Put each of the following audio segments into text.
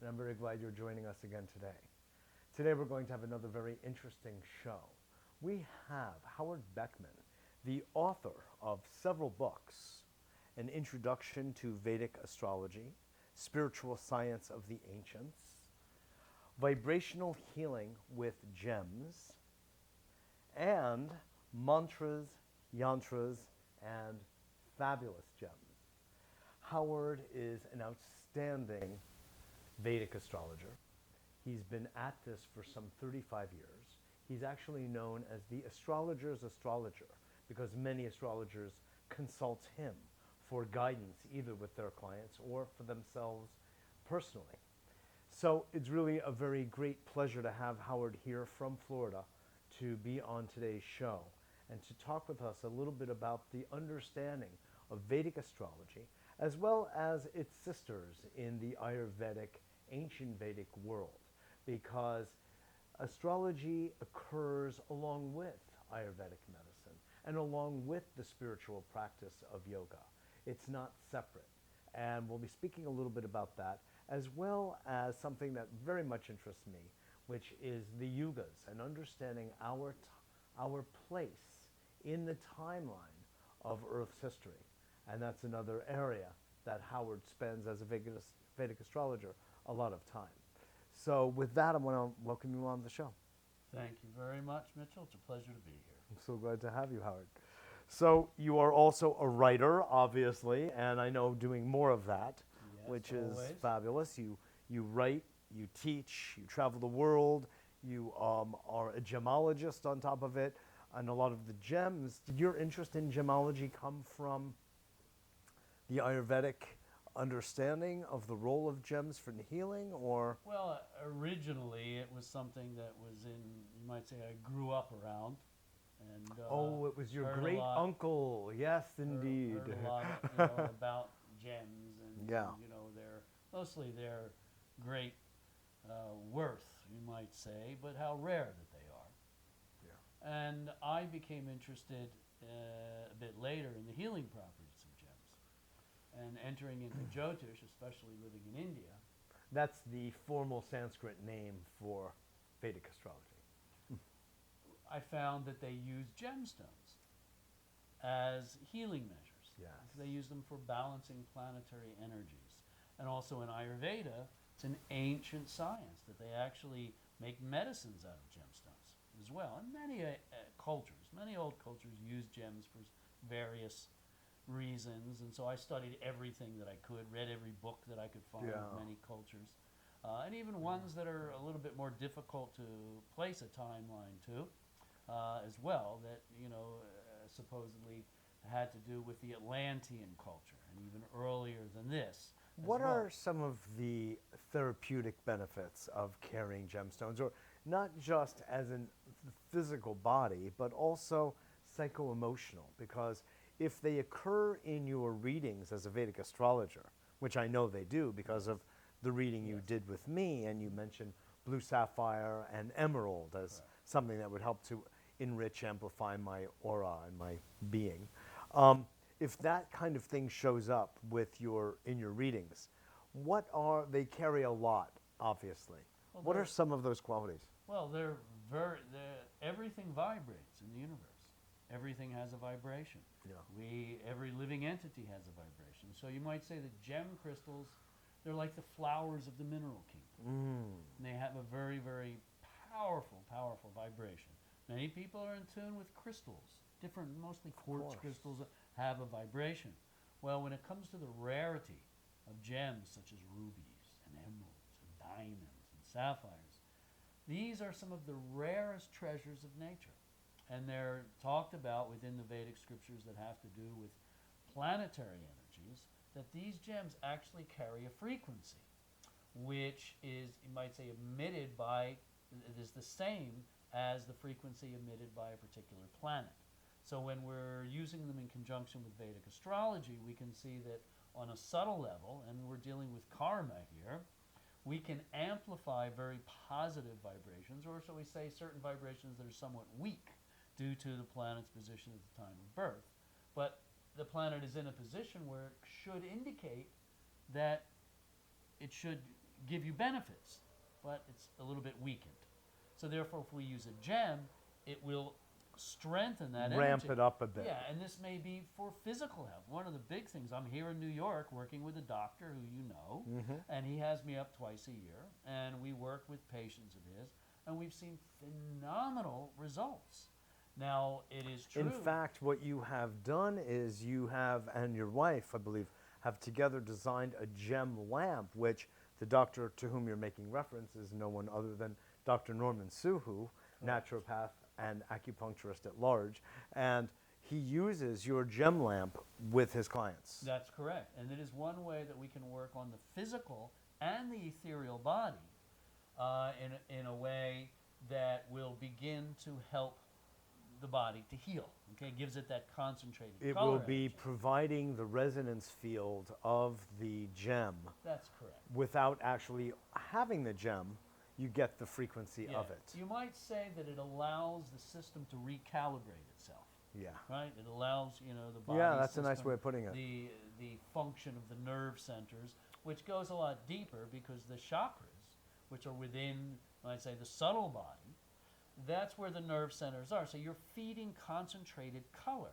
and I'm very glad you're joining us again today. Today we're going to have another very interesting show. We have Howard Beckman, the author of several books, An Introduction to Vedic Astrology, Spiritual Science of the Ancients, Vibrational Healing with Gems, and Mantras, Yantras, and Fabulous Gems. Howard is an outstanding Vedic astrologer. He's been at this for some 35 years. He's actually known as the astrologer's astrologer because many astrologers consult him for guidance either with their clients or for themselves personally. So it's really a very great pleasure to have Howard here from Florida to be on today's show and to talk with us a little bit about the understanding of Vedic astrology as well as its sisters in the Ayurvedic, ancient Vedic world, because astrology occurs along with Ayurvedic medicine and along with the spiritual practice of yoga. It's not separate. And we'll be speaking a little bit about that, as well as something that very much interests me, which is the Yugas and understanding our place in the timeline of Earth's history. And that's another area that Howard spends as a Vedic astrologer a lot of time. So with that, I want to welcome you on the show. Thank you very much, Mitchell. It's a pleasure to be here. I'm so glad to have you, Howard. So you are also a writer, obviously, and I know doing more of that, Yes, which always. is fabulous. You write, you teach, you travel the world, you are a gemologist on top of it, and a lot of the gems. Did your interest in gemology come from the Ayurvedic understanding of the role of gems for the healing, or? Well, originally it was something that was in, you might say, I grew up around. And, Oh, it was your heard a great lot- uncle. Yes, indeed. Heard a lot about gems and, Yeah. mostly their great worth, you might say, but how rare that they are. Yeah. And I became interested a bit later in the healing properties of gems and entering into Jyotish, especially living in India. That's the formal Sanskrit name for Vedic astrology. I found that they use gemstones as healing measures. Yes. They use them for balancing planetary energies. And also in Ayurveda, it's an ancient science that they actually make medicines out of gemstones as well. And many cultures, many old cultures use gems for various reasons. And so I studied everything that I could, read every book that I could find Yeah. of many cultures. And even ones that are a little bit more difficult to place a timeline to. As well, that supposedly had to do with the Atlantean culture, and even earlier than this. What are some of the therapeutic benefits of carrying gemstones, or not just as a physical body, but also psycho-emotional? Because if they occur in your readings as a Vedic astrologer, which I know they do because of the reading you did with me, and you mentioned blue sapphire and emerald as something that would help to enrich, amplify my aura and my being. If that kind of thing shows up with in your readings, they carry a lot, obviously. Well, What are some of those qualities? Well, everything vibrates in the universe. Everything has a vibration. Yeah. Every living entity has a vibration. So you might say that gem crystals, they're like the flowers of the mineral kingdom. And they have a very, very powerful, powerful vibration. Many people are in tune with crystals. Different, mostly quartz crystals have a vibration. Well, when it comes to the rarity of gems such as rubies and emeralds and diamonds and sapphires, these are some of the rarest treasures of nature. And they're talked about within the Vedic scriptures that have to do with planetary energies, that these gems actually carry a frequency, which is, you might say, it is the same as the frequency emitted by a particular planet. So when we're using them in conjunction with Vedic astrology, we can see that on a subtle level, and we're dealing with karma here, we can amplify very positive vibrations, or shall we say certain vibrations that are somewhat weak due to the planet's position at the time of birth. But the planet is in a position where it should indicate that it should give you benefits, but it's a little bit weakened. So therefore, if we use a gem, it will strengthen that Ramp energy. it up a bit. Yeah, and this may be for physical health. One of the big things, I'm here in New York working with a doctor who you know, and he has me up twice a year, and we work with patients of his, and we've seen phenomenal results. Now, it is true. In fact, what you have done is you have, and your wife, I believe, have together designed a gem lamp, which the doctor to whom you're making reference is no one other than Dr. Norman Suhu, naturopath and acupuncturist at large, and he uses your gem lamp with his clients. That's correct. And it is one way that we can work on the physical and the ethereal body in a way that will begin to help the body to heal. Okay, it gives it that concentrated It color will be energy. providing the resonance field of the gem. That's correct. Without actually having the gem, you get the frequency of it. You might say that it allows the system to recalibrate itself. Yeah. Right? It allows, the body Yeah, that's system, a nice way of putting it. The function of the nerve centers, which goes a lot deeper because the chakras, which are within, I'd say, the subtle body, that's where the nerve centers are. So you're feeding concentrated color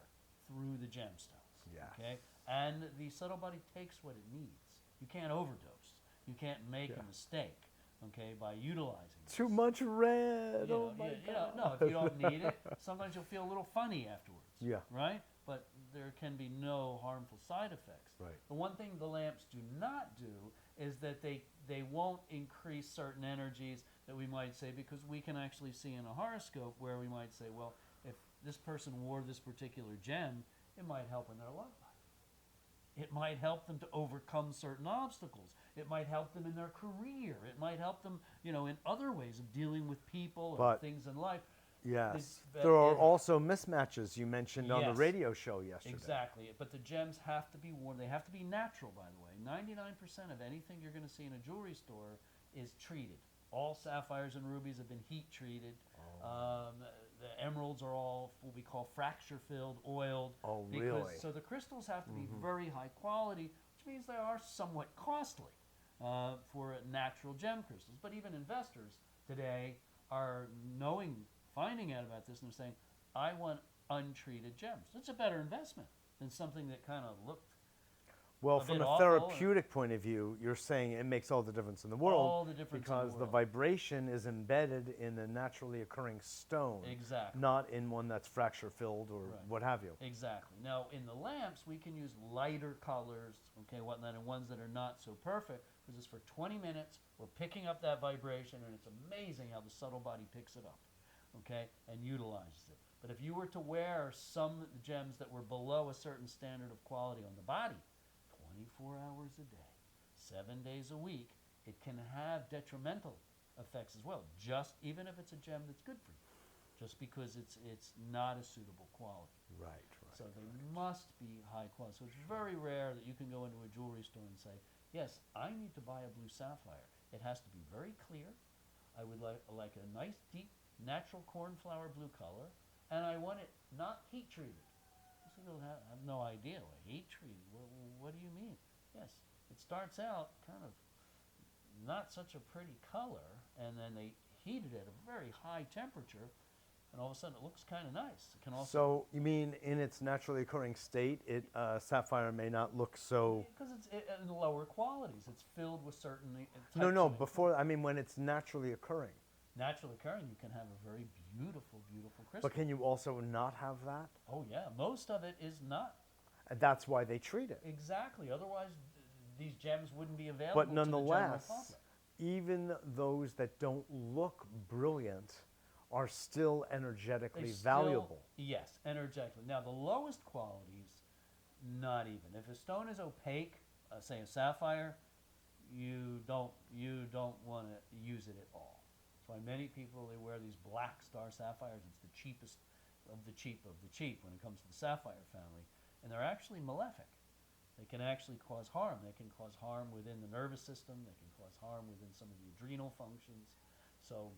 through the gemstones. Yes. Okay? And the subtle body takes what it needs. You can't overdose. You can't make a mistake, okay, by utilizing this. Too much red. Oh my God. No, if you don't need it, sometimes you'll feel a little funny afterwards. Yeah. Right? But there can be no harmful side effects. Right. The one thing the lamps do not do is that they won't increase certain energies that we might say, because we can actually see in a horoscope where we might say, well, if this person wore this particular gem, it might help in their love life. It might help them to overcome certain obstacles. It might help them in their career. It might help them, in other ways of dealing with people and things in life. Yes. There are also mismatches you mentioned on the radio show yesterday. Exactly. But the gems have to be worn. They have to be natural, by the way. 99% of anything you're going to see in a jewelry store is treated. All sapphires and rubies have been heat treated. The emeralds are all what we call fracture filled, oiled. Oh, really? So the crystals have to be very high quality, which means they are somewhat costly for natural gem crystals. But even investors today are finding out about this, and they're saying, I want untreated gems. It's a better investment than something that kind of looked Well, from a therapeutic point of view, you're saying it makes all the difference in the world. All the difference in the because the world. vibration is embedded in a naturally occurring stone. Exactly. Not in one that's fracture filled or what have you. Exactly. Now, in the lamps, we can use lighter colors, okay, whatnot, and ones that are not so perfect, because it's for 20 minutes, we're picking up that vibration, and it's amazing how the subtle body picks it up, okay, and utilizes it. But if you were to wear some gems that were below a certain standard of quality on the body, 24 hours a day, 7 days a week, it can have detrimental effects as well, just even if it's a gem that's good for you, just because it's not a suitable quality. Right. So they must be high quality. So it's very rare that you can go into a jewelry store and say, yes, I need to buy a blue sapphire. It has to be very clear. I would like a nice, deep, natural cornflower blue color, and I want it not heat treated. People have no idea what heat treated. What do you mean? Yes, it starts out kind of not such a pretty color, and then they heat it at a very high temperature, and all of a sudden it looks kind of nice. It can also So you mean in its naturally occurring state, sapphire may not look so... Because it's in the lower qualities. It's filled with certain No, before, I mean when it's naturally occurring. Naturally occurring, you can have a very beautiful, beautiful crystal. But can you also not have that? Oh yeah, most of it is not. And that's why they treat it. Exactly. Otherwise, these gems wouldn't be available But to the general nonetheless, public. even those that don't look brilliant are still energetically valuable. Yes, energetically. Now, the lowest qualities, not even. If a stone is opaque, say a sapphire, you don't want to use it at all. That's why many people, they wear these black star sapphires. It's the cheapest of the cheap of the cheap when it comes to the sapphire family. And they're actually malefic. They can actually cause harm. They can cause harm within the nervous system. They can cause harm within some of the adrenal functions. So,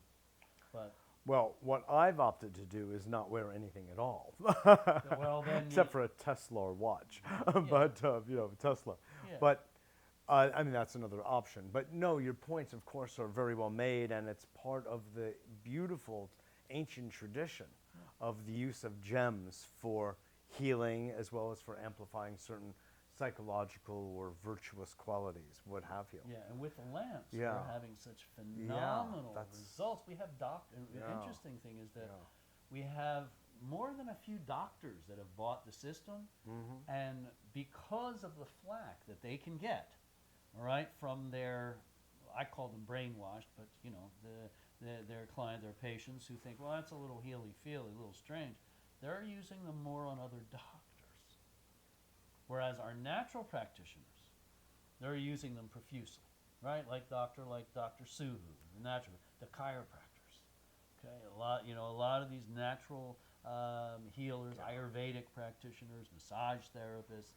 but... Well, what I've opted to do is not wear anything at all. Well, then except for a Tesla watch. But, Tesla. Yeah. But I mean, that's another option. But no, your points, of course, are very well made, and it's part of the beautiful ancient tradition of the use of gems for healing as well as for amplifying certain psychological or virtuous qualities, what have you. Yeah, and with the lamps, Yeah. we're having such phenomenal that's- results. We have The Yeah. interesting thing is that Yeah. we have more than a few doctors that have bought the system, and because of the flack that they can get, all right, from their, I call them brainwashed, but you know, their client, their patients who think, well, that's a little healy-feely, a little strange. They're using them more on other doctors. Whereas our natural practitioners, they're using them profusely, right? Like Dr. Suhu, the natural, the chiropractors. Okay, a lot of these natural healers, Ayurvedic practitioners, massage therapists,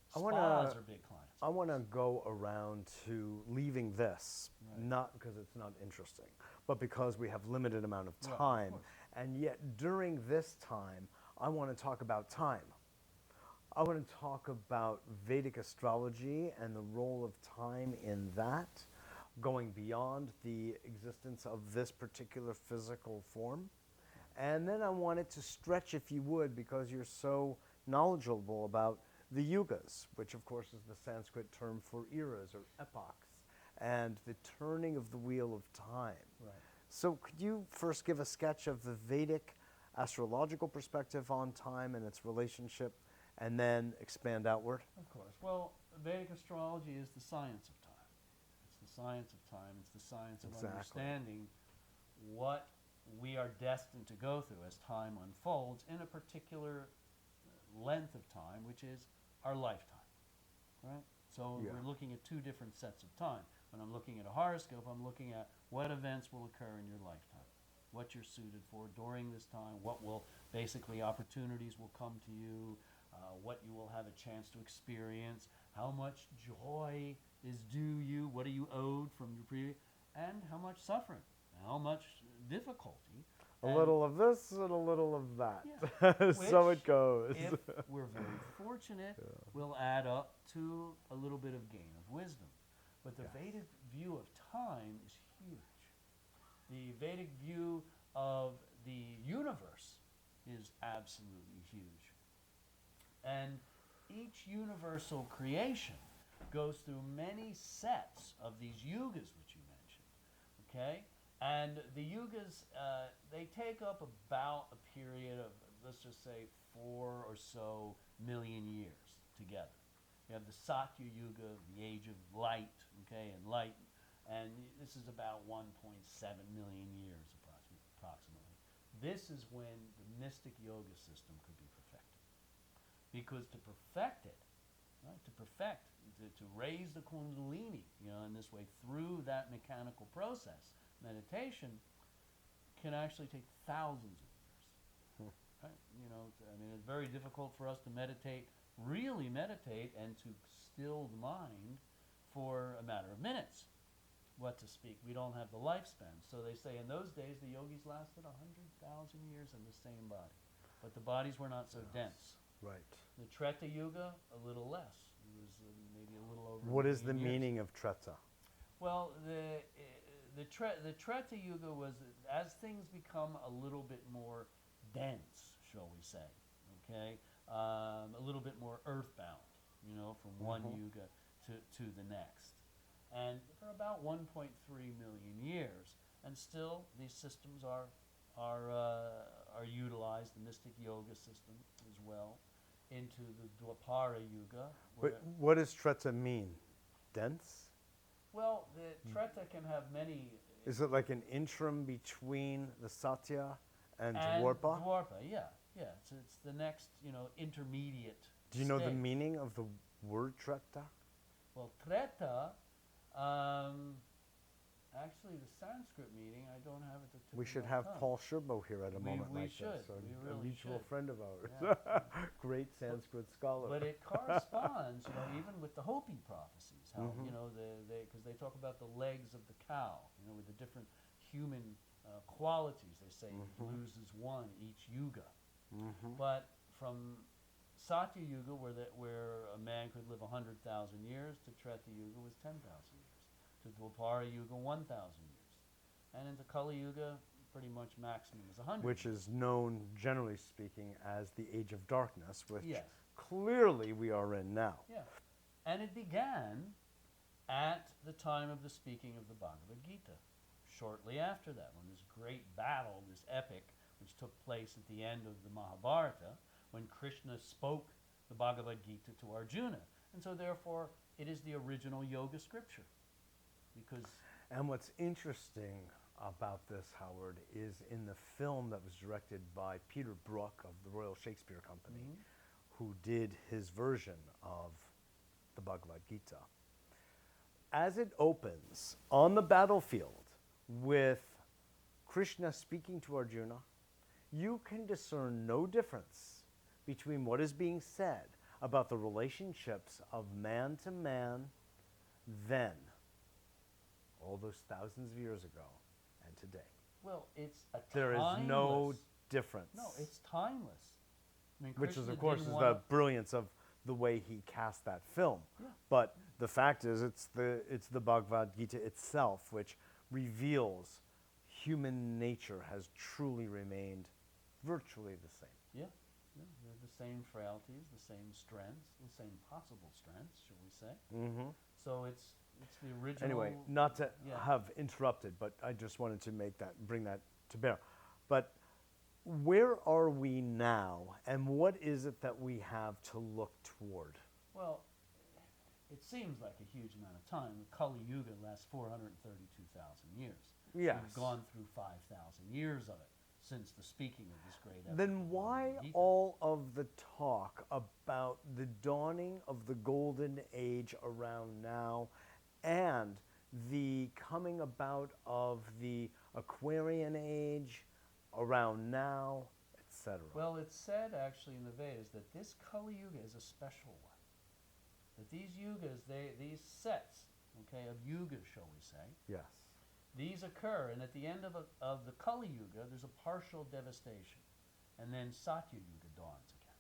spas are big clients. I want to go around to leaving this, Right. not because it's not interesting, but because we have limited amount of Right, of time. course. And yet during this time, I want to talk about time. I want to talk about Vedic astrology and the role of time in that, going beyond the existence of this particular physical form. And then I wanted to stretch, if you would, because you're so knowledgeable about the yugas, which of course is the Sanskrit term for eras or epochs, and the turning of the wheel of time. Right. So could you first give a sketch of the Vedic astrological perspective on time and its relationship, and then expand outward? Of course. Well, Vedic astrology is the science of time. It's the science of time. It's the science of Exactly. understanding what we are destined to go through as time unfolds in a particular length of time, which is our lifetime, right? So Yeah. we're looking at two different sets of time. When I'm looking at a horoscope, I'm looking at what events will occur in your lifetime, what you're suited for during this time, what will basically opportunities will come to you, what you will have a chance to experience, how much joy is due you, what are you owed from your previous, and how much suffering, how much difficulty. A And little of this and a little of that. Yeah. So Which, it goes. if we're very fortunate, will add up to a little bit of gain of wisdom. But the Yes. Vedic view of time is huge. The Vedic view of the universe is absolutely huge. And each universal creation goes through many sets of these yugas which you mentioned, okay? And the yugas, they take up about a period of, let's just say, 4 or so million years together. You have the Satya Yuga, the age of light, okay, and light, and this is about 1.7 million years approximately. This is when the mystic yoga system could be perfected. Because to perfect it, right, to raise the kundalini, in this way through that mechanical process, meditation can actually take thousands of years. Right? I mean, it's very difficult for us to really meditate, and to still the mind for a matter of minutes. What to speak, we don't have the lifespan. So they say in those days the yogis lasted 100,000 years in the same body. But the bodies were not so dense. Right. The Tretta Yuga, a little less. It was maybe a little over. What is the 1 million years. meaning of Tretta? Well, the Tretta Yuga was as things become a little bit more dense, shall we say, okay, a little bit more earthbound, from one yuga to the next, and for about 1.3 million years, and still these systems are utilized, the mystic yoga system as well, into the Dwapara Yuga. But what does Tretta mean? Dense? Well, the Tretta can have many. Is it like an interim between the Satya and Dwarpa? Dwarpa, yeah. It's the next, intermediate. Do you know the state. meaning of the word Tretta? Well, Tretta, actually, the Sanskrit meaning, I don't have it. We should have Paul Sherbo here at a moment we like should. this. We A really mutual should. friend of ours. Yeah. Great Sanskrit scholar. But it corresponds, even with the Hopi prophecies, how, Mhm. because they talk about the legs of the cow, with the different human qualities. They say he loses one each yuga. Mhm. But from Satya Yuga, where a man could live 100,000 years, to Tretta Yuga was 10,000 years, to Dwapara Yuga 1,000 years, and into Kali Yuga, pretty much maximum is 100. Which years. is known, generally speaking, as the Age of Darkness, which Yes. clearly we are in now. Yeah, and it began at the time of the speaking of the Bhagavad Gita. Shortly after that, when this great battle, this epic, which took place at the end of the Mahabharata, when Krishna spoke the Bhagavad Gita to Arjuna. And so therefore, it is the original yoga scripture. Because And what's interesting about this, Howard, is in the film that was directed by Peter Brook of the Royal Shakespeare Company, who did his version of the Bhagavad Gita. As it opens on the battlefield with Krishna speaking to Arjuna, you can discern no difference between what is being said about the relationships of man to man then, all those thousands of years ago, and today. well, it's a There is timeless. no difference. No, it's timeless. I mean, Which is, Krishna of course, is didn't the wanna- brilliance of the way he cast that film. Yeah. But the fact is, it's the Bhagavad Gita itself which reveals human nature has truly remained virtually the same. Yeah, yeah, they're the same frailties, the same strengths, the same possible strengths, shall we say? Mm-hmm. So it's the original. Anyway, not to yeah. have interrupted, but I just wanted to bring that to bear. But where are we now, and what is it that we have to look toward? Well, it seems like a huge amount of time. The Kali Yuga lasts 432,000 years. Yes. We've gone through 5,000 years of it since the speaking of this great epic. Then of the why Bhagavad Gita. all of the talk about the dawning of the golden age around now and the coming about of the Aquarian age around now, etc.? Well, it's said actually in the Vedas that this Kali Yuga is a special one. That these yugas, these sets, okay, of yugas, shall we say, Yes. these occur, and at the end of the Kali Yuga, there's a partial devastation, and then Satya Yuga dawns again.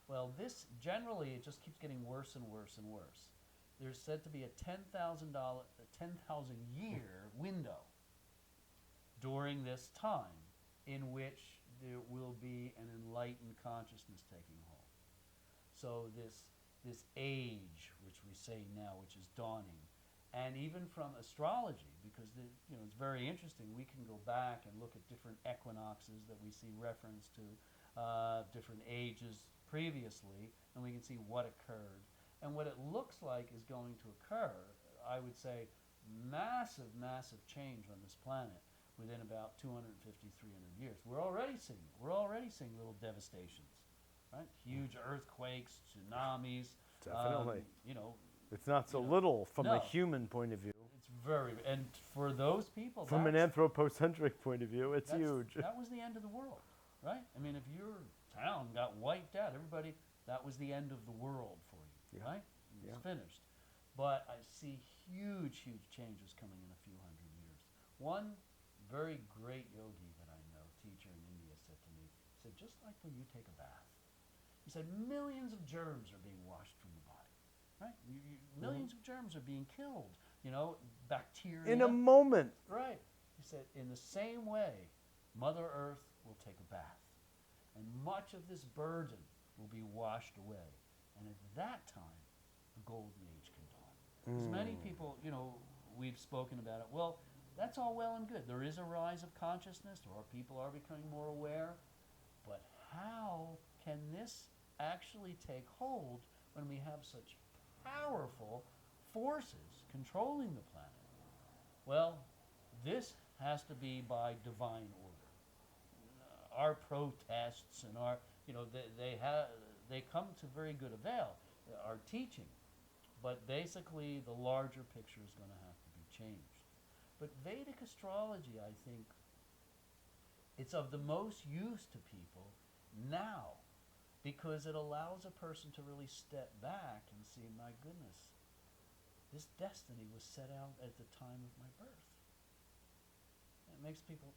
Well, this generally it just keeps getting worse and worse and worse. There's said to be a 10,000 year window during this time in which there will be an enlightened consciousness taking hold. So this age, which we say now, which is dawning, and even from astrology, because it's very interesting. We can go back and look at different equinoxes that we see reference to, different ages previously, and we can see what occurred. And what it looks like is going to occur, I would say, massive, massive change on this planet within about 250, 300 years. We're already seeing it. We're already seeing little devastations, right? Huge earthquakes, tsunamis. Definitely. It's not so you know, little from a no. human point of view. It's very, and for those people, From an anthropocentric point of view, it's huge. That was the end of the world, right? I mean, if your town got wiped out, everybody, that was the end of the world for you, Yeah. right? It was Yeah. finished. But I see huge, huge changes coming in a few hundred years. One very great yogi that I know, teacher in India, said to me, he said, just like when you take a bath, he said, millions of germs are being washed from the body, right? Millions of germs are being killed, bacteria. In a moment. Right. He said, in the same way, Mother Earth will take a bath, and much of this burden will be washed away. And at that time, the golden age can dawn. As many people, we've spoken about it. Well, that's all well and good. There is a rise of consciousness, or people are becoming more aware. But how can this actually take hold when we have such powerful forces controlling the planet? Well, this has to be by divine order. Our protests and our, they come to very good avail, our teaching. But basically, the larger picture is going to have to be changed. But Vedic astrology, I think, it's of the most use to people now, because it allows a person to really step back and see, my goodness, this destiny was set out at the time of my birth. It makes people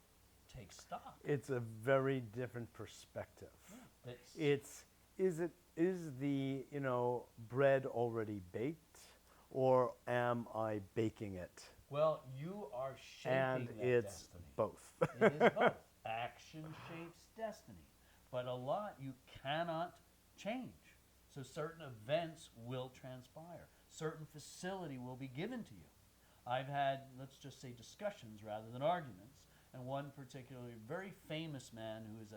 take stock. It's a very different perspective. Yeah, is the bread already baked, or am I baking it? Well, you are shaping And that it's destiny. both. It is both. Action shapes destiny. But a lot you cannot change. So certain events will transpire. Certain facility will be given to you. I've had, let's just say, discussions rather than arguments. And one particularly very famous man who is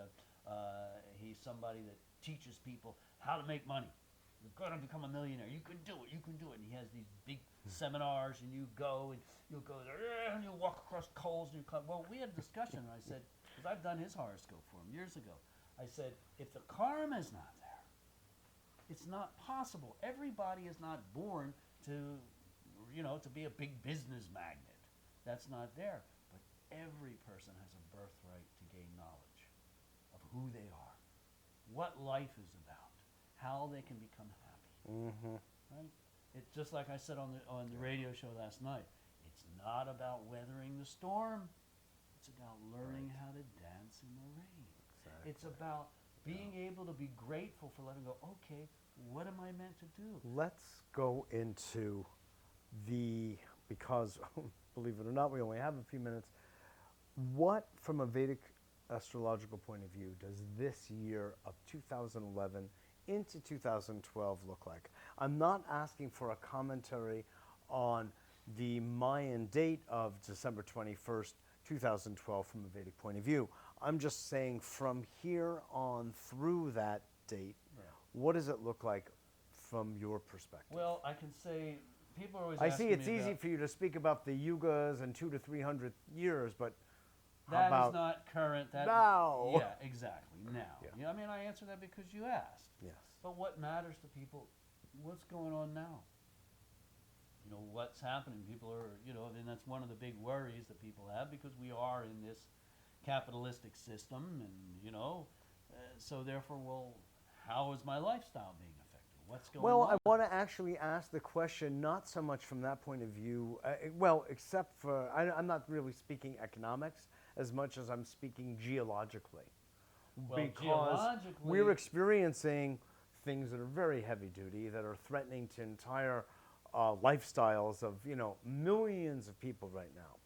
he's somebody that teaches people how to make money. You're going to become a millionaire. You can do it. You can do it. And he has these big seminars, and you go and you'll go there and you'll walk across coals and you come. Well, we had a discussion, and I said, because I've done his horoscope for him years ago. I said, if the karma is not there, it's not possible. Everybody is not born to, to be a big business magnet. That's not there. But every person has a birthright to gain knowledge of who they are, what life is about, how they can become happy. Mm-hmm. Right? It's just like I said on the radio show last night. It's not about weathering the storm. It's about learning how to dance in the rain. Exactly. It's about being able to be grateful for letting go. Okay, what am I meant to do? Let's go into because believe it or not, we only have a few minutes. What, from a Vedic astrological point of view, does this year of 2011 into 2012 look like? I'm not asking for a commentary on the Mayan date of December 21st, 2012 from a Vedic point of view. I'm just saying from here on through that date, what does it look like from your perspective? Well, I can say people are always I asking see it's me easy about, for you to speak about the Yugas and 200 to 300 years, but how that about is not current. That now? Yeah, exactly. Now. Yeah. I mean, I answer that because you asked. Yes. But what matters to people? What's going on now? What's happening? People are, and that's one of the big worries that people have because we are in this capitalistic system, and so therefore, well, how is my lifestyle being affected? What's going on? Well, I want to actually ask the question not so much from that point of view, except for, I'm not really speaking economics as much as I'm speaking geologically. Well, because geologically, we're experiencing things that are very heavy duty, that are threatening to entire lifestyles of, millions of people right now.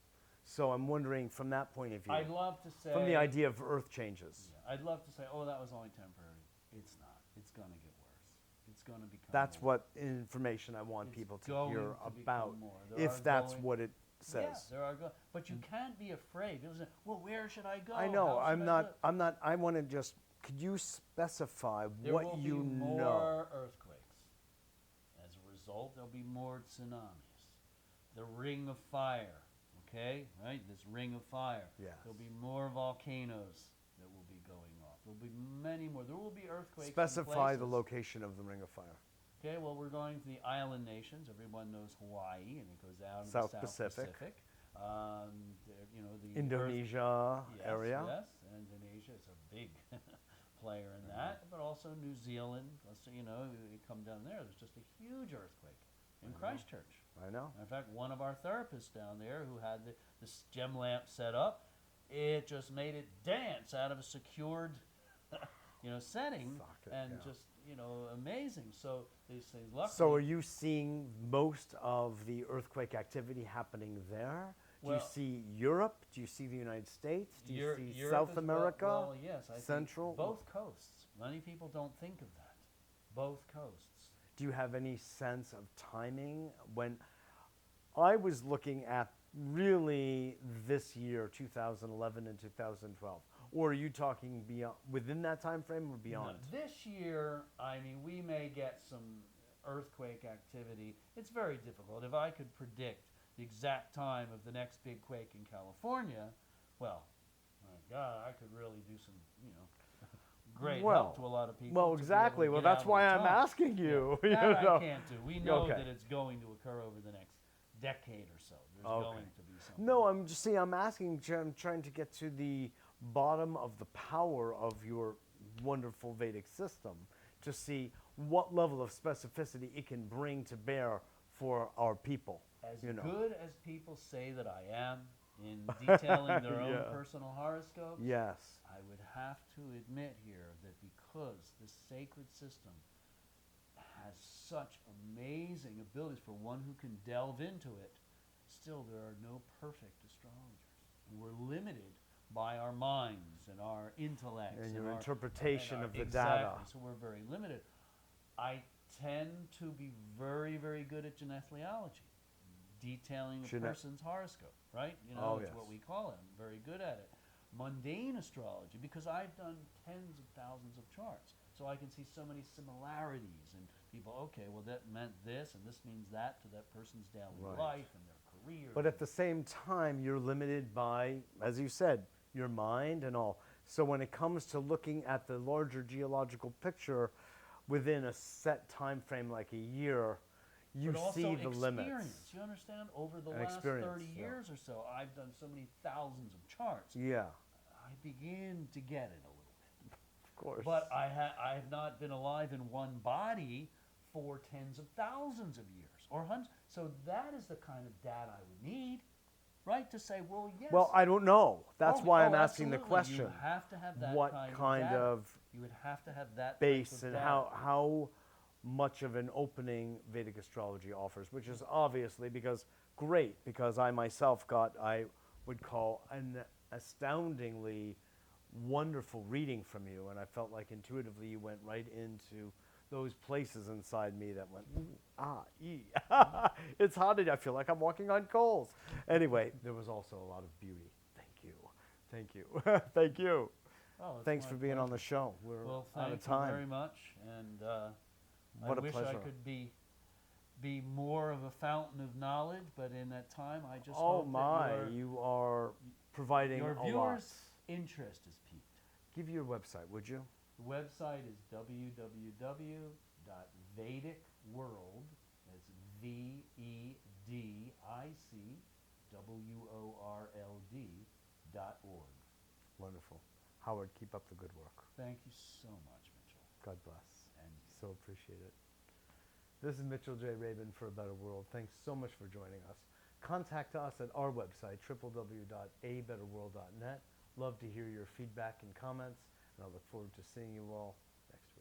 So I'm wondering from that point of view, I'd love to say, from the idea of earth changes. Yeah, I'd love to say, oh, that was only temporary. It's not. It's going to get worse. It's going to become That's more. what information I want It's people to going hear to about, become more. There are if that's going- what it says. Yeah, there are but you can't be afraid. People say, well, where should I go? I know. How should I do it?" I want to just. Could you specify There what will you be more know? earthquakes. As a result, there'll be more tsunamis. The ring of fire, okay? Right? This ring of fire. Yes. There'll be more volcanoes that will be going off. There'll be many more. There will be earthquakes. in Specify the places. location of the Ring of Fire. Okay, well, we're going to the island nations. Everyone knows Hawaii, and it goes out in South the South Pacific. The Indonesia Yes, area. Yes, Indonesia is a big player in that, but also New Zealand. You come down there, there's just a huge earthquake in Christchurch. I know. In fact, one of our therapists down there who had this gem lamp set up, it just made it dance out of a secured, setting, Socket, and yeah. just, amazing. So these things, luckily. So are you seeing most of the earthquake activity happening there? Do you Well, see Europe? Do you see the United States? Do you see Europe South as America? Well, yes, I Central? think both coasts. Many people don't think of that. Both coasts. Do you have any sense of timing? When I was looking at really this year, 2011 and 2012, or are you talking beyond within that time frame or beyond? No, this year, we may get some earthquake activity. It's very difficult. If I could predict the exact time of the next big quake in California, well, my God, I could really do some, great help to a lot of people. Well, to be able exactly. to Well, get out that's on why I'm time. asking you. Yeah, you that know. I can't do. We know Okay. that it's going to occur over the next decade or so. There's Okay. going to be something. No, I'm asking, I'm trying to get to the bottom of the power of your wonderful Vedic system to see what level of specificity it can bring to bear for our people. As you know. good as people say that I am, in detailing their own Yeah. personal horoscopes, Yes. I would have to admit here that because this sacred system has such amazing abilities for one who can delve into it, still there are no perfect astrologers. And we're limited by our minds and our intellects And your our, interpretation and our- of the exactly, data. so we're very limited. I tend to be very, very good at genethliology, detailing a person's horoscope, right? You know, Oh, it's yes. what we call it. I'm very good at it. Mundane astrology, because I've done tens of thousands of charts, so I can see so many similarities, and people, okay, well that meant this, and this means that to that person's daily Right. life and their career. But at the same time, you're limited by, as you said, your mind and all. So when it comes to looking at the larger geological picture within a set time frame like a year, you but also see the limits. experience. You understand? Over the And last experience, 30 yeah. years or so, I've done so many thousands of charts. Yeah, I begin to get it a little bit. of course. But I have not been alive in one body for tens of thousands of years or hundreds. So that is the kind of data I would need, right? To say, well, yes. Well, I don't know. That's why I'm asking the absolutely. question. You have to have that What kind kind data. of You would have to have that base type of and data. how much of an opening Vedic astrology offers, which is obviously because I myself got, I would call, an astoundingly wonderful reading from you, and I felt like intuitively you went right into those places inside me that went, ooh, ah, ee. It's hot in here. I feel like I'm walking on coals. Anyway, there was also a lot of beauty. Thank you. Thank you. Thank you. Oh, it's Thanks my for being on pleasure. the show. We're Well, out thank of time. you very much, and What I a wish pleasure. I could be more of a fountain of knowledge, but in that time, I just Oh hope my, that you are providing your a lot. viewers' interest is piqued. Give your website, would you? The website is www.vedicworld, that's VEDICWORLD.org. Wonderful. Howard, keep up the good work. Thank you so much, Mitchell. God bless. And you. So appreciate it. This is Mitchell J. Rabin for A Better World. Thanks so much for joining us. Contact us at our website, www.abetterworld.net. Love to hear your feedback and comments, and I look forward to seeing you all next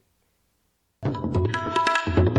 week.